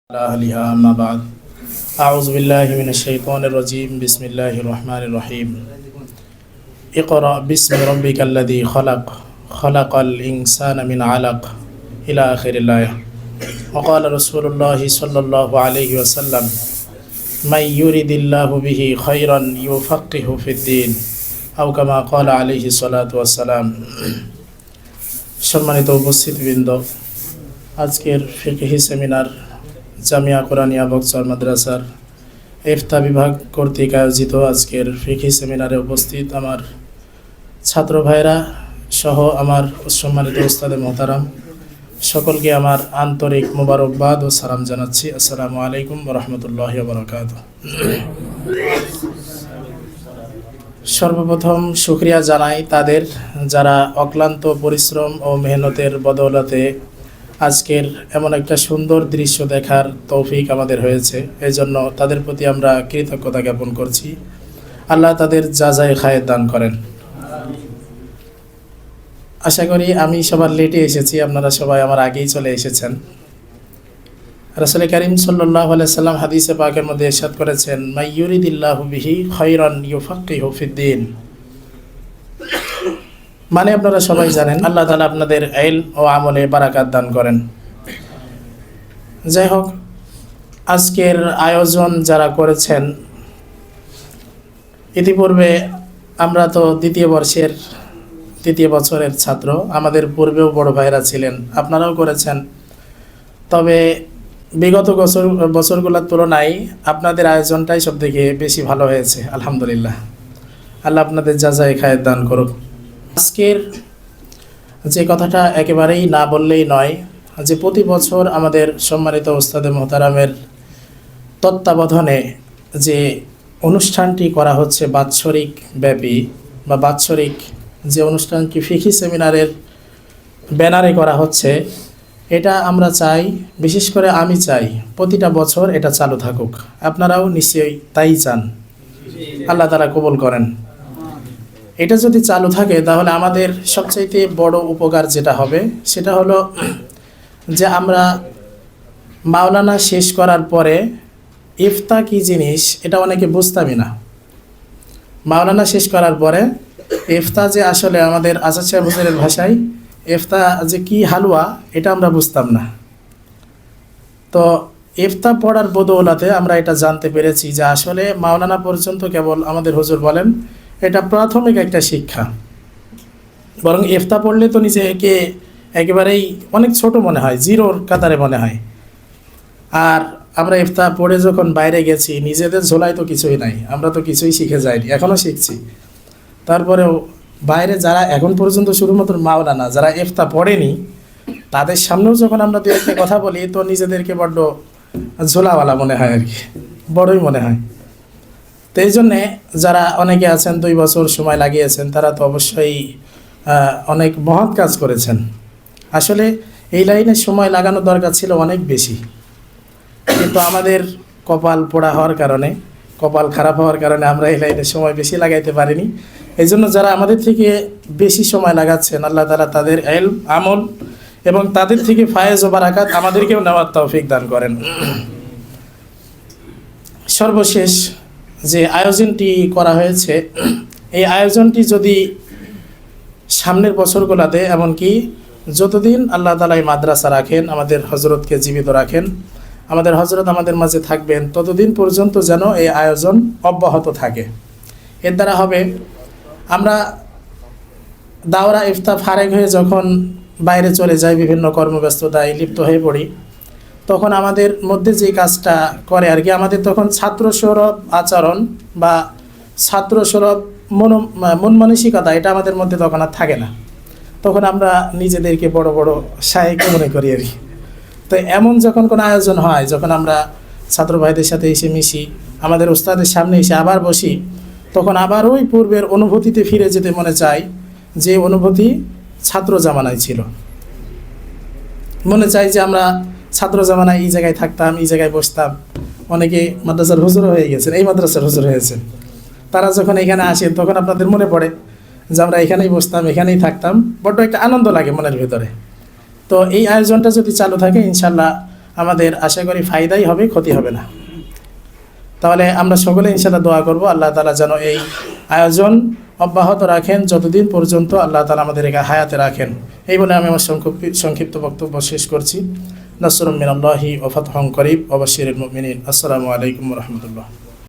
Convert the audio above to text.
أهلها أما بعد أعوذ بالله من الشيطان الرجيم بسم الله الرحمن الرحيم اقرأ باسم ربك الذي خلق الإنسان من علق إلى آخر الآية وقال رسول الله صلى الله عليه وسلم من يرد الله به خيرا يفقه في الدين أو كما قال عليه الصلاة والسلام সম্মানিত উপস্থিতবৃন্দ, আজকের ফিকহি সেমিনার জামিয়া কোরআনিয়া বক্সর মাদ্রাসার ইফতা বিভাগ কর্তৃক আয়োজিত আজকের ফিকহি সেমিনারে উপস্থিত আমার ছাত্র ভাইরা সহ আমার সম্মানিত উস্তাদে মোহতারাম সকলকে আমার আন্তরিক মোবারকবাদ ও সালাম জানাচ্ছি। আসসালামু আলাইকুম ওয়া রাহমাতুল্লাহি ওয়া বারাকাতুহু। সর্বপ্রথম শুকরিয়া জানাই তাদের যারা অক্লান্ত পরিশ্রম ও মেহনতের বদৌলতে আজকের এমন একটা সুন্দর দৃশ্য দেখার তৌফিক আমাদের হয়েছে। এই জন্য তাদের প্রতি আমরা কৃতজ্ঞতা জ্ঞাপন করছি। আল্লাহ তাদের জাযায়ে খায়ের দান করেন। আশা করি আমি সবার লেটে এসেছি, আপনারা সবাই আমার আগেই চলে এসেছেন। রাসূল কারীম সাল্লাল্লাহু আলাইহি সাল্লাম হাদিসে পাকের মধ্যে ইরশাদ করেছেন, মাই ইউরিদিল্লাহু বিহি খায়রান ইউফাক্কিহু ফিদ্দীন। মানে আপনারা সবাই জানেন আল্লাহ তাআলা আপনাদের ইলম ও আমলে বারাকাত দান করেন। যাই হোক, আজকের আয়োজন যারা করেছেন, ইতিপূর্বে আমরা তো দ্বিতীয় বছরের ছাত্র, আমাদের পূর্বেও বড় ভাইরা ছিলেন, আপনারাও করেছেন। তবে বিগত বছরগুলোর তুলনায় আপনাদের আয়োজনটাই সবথেকে বেশি ভালো হয়েছে, আলহামদুলিল্লাহ। আল্লাহ আপনাদের জাযায়ে খায়ের দান করুক। আজকের যে কথাটা একেবারেই না বললেই নয়, যে প্রতি বছর আমাদের সম্মানিত ওস্তাদে মোহতারামের তত্ত্বাবধানে যে অনুষ্ঠানটি করা হচ্ছে বাৎসরিক ব্যাপী বা বাৎসরিক যে অনুষ্ঠানটি ফিকহি সেমিনারের ব্যানারে করা হচ্ছে, এটা আমরা চাই, বিশেষ করে আমি চাই প্রতিটা বছর এটা চালু থাকুক। আপনারাও নিশ্চয়ই তাই চান, আল্লাহ তাআলা কবুল করেন। এটা যদি চালু থাকে তাহলে আমাদের সবচাইতে বড় উপকার যেটা হবে সেটা হলো যে আমরা মাওলানা শেষ করার পরে ইফতা কি জিনিস এটা অনেকে বুঝতামই না। মাওলানা শেষ করার পরে ইফতা যে আসলে আমাদের আচার সাহেব হুজুরের ভাষায় ইফতা যে কি হালুয়া এটা আমরা বুঝতাম না। তো ইফতা পড়ার বদৌলতে আমরা এটা জানতে পেরেছি যে আসলে মাওলানা পর্যন্ত কেবল আমাদের হুজুর বলেন এটা প্রাথমিক একটা শিক্ষা। বরং ইফতা পড়লে তো নিজেকে একেবারেই অনেক ছোট মনে হয়, জিরোর কাতারে মনে হয়। আর আমরা ইফতা পড়ে যখন বাইরে গেছি, নিজেদের ঝোলায় তো কিছুই নাই, আমরা তো কিছুই শিখে যাইনি, এখনও শিখছি। তারপরেও বাইরে যারা এখন পর্যন্ত শুধুমাত্র মাওলানা যারা ইফতা পড়েনি, তাদের সামনেও যখন আমরা দু একটা কথা বলি তো নিজেদেরকে বড্ড ঝোলাওয়ালা মনে হয়, আর কি বড়ই মনে হয়। তো এই জন্যে যারা অনেকে আছেন 2 বছর সময় লাগিয়েছেন, তারা তো অবশ্যই অনেক মহৎ কাজ করেছেন। আসলে এই লাইনে সময় লাগানো দরকার ছিল অনেক বেশি, কিন্তু আমাদের কপাল পোড়া হওয়ার কারণে, কপাল খারাপ হওয়ার কারণে আমরা এই লাইনে সময় বেশি লাগাইতে পারিনি। এই জন্য যারা আমাদের থেকে বেশি সময় লাগাচ্ছেন, আল্লাহ তাআলা তাদের ইলম, আমল এবং তাদের থেকে ফায়েজ ও বারাকাত আমাদেরকেও নেওয়ার তৌফিক দান করেন। সর্বশেষ যে আয়োজনটি করা হয়েছে, এই আয়োজনটি যদি সামনের বছরগুলোতে, এমনকি যতদিন আল্লাহ তাআলা এই মাদ্রাসা রাখেন, আমাদের হজরতকে জীবিত রাখেন, আমাদের হজরত আমাদের মাঝে থাকবেন, ততদিন পর্যন্ত যেন এই আয়োজন অব্যাহত থাকে। এর দ্বারা হবে আমরা দাওরা ইফতা ফারেক হয়ে যখন বাইরে চলে যাই, বিভিন্ন কর্মব্যস্ততায় লিপ্ত হয়ে পড়ি, তখন আমাদের মধ্যে যে কাজটা করে আর কি, আমাদের তখন ছাত্র সৌরভ আচরণ বা ছাত্র সৌরভ মন মানসিকতা এটা আমাদের মধ্যে তখন আর থাকে না। তখন আমরা নিজেদেরকে বড় বড় শায়েখ মনে করি আর কি। তো এমন যখন কোনো আয়োজন হয়, যখন আমরা ছাত্র ভাইদের সাথে এসে মিশি, আমাদের ওস্তাদের সামনে এসে আবার বসি, তখন আবার ওই পূর্বের অনুভূতিতে ফিরে যেতে মনে চায়, যে অনুভূতি ছাত্র জামানায় ছিল। মনে চাই যে আমরা ছাত্র জামানায় এই জায়গায় থাকতাম, এই জায়গায় বসতাম। অনেকে মাদ্রাসার হুজুর হয়ে গেছেন, এই মাদ্রাসার হুজুর হয়েছেন, তারা যখন এখানে আসেন তখন আপনাদের মনে পড়ে যে আমরা এখানেই বসতাম, এখানেই থাকতাম, বড্ড একটা আনন্দ লাগে মনের ভেতরে। তো এই আয়োজনটা যদি চালু থাকে, ইনশাল্লাহ আমাদের আশা করি ফায়দাই হবে, ক্ষতি হবে না। তাহলে আমরা সকলে ইনশাআল্লাহ দোয়া করব আল্লাহ তাআলা যেন এই আয়োজন অব্যাহত রাখেন যতদিন পর্যন্ত আল্লাহ তাআলা আমাদেরকে হায়াতে রাখেন। এই বলে আমি আমার সংক্ষিপ্ত বক্তব্য শেষ করছি। নাসরুম মিনাল্লাহি ওয়া ফাতহুন করিব ওয়া বাশশিরিল মুমিনিন। আসসালামু আলাইকুম ওয়া রাহমাতুল্লাহ।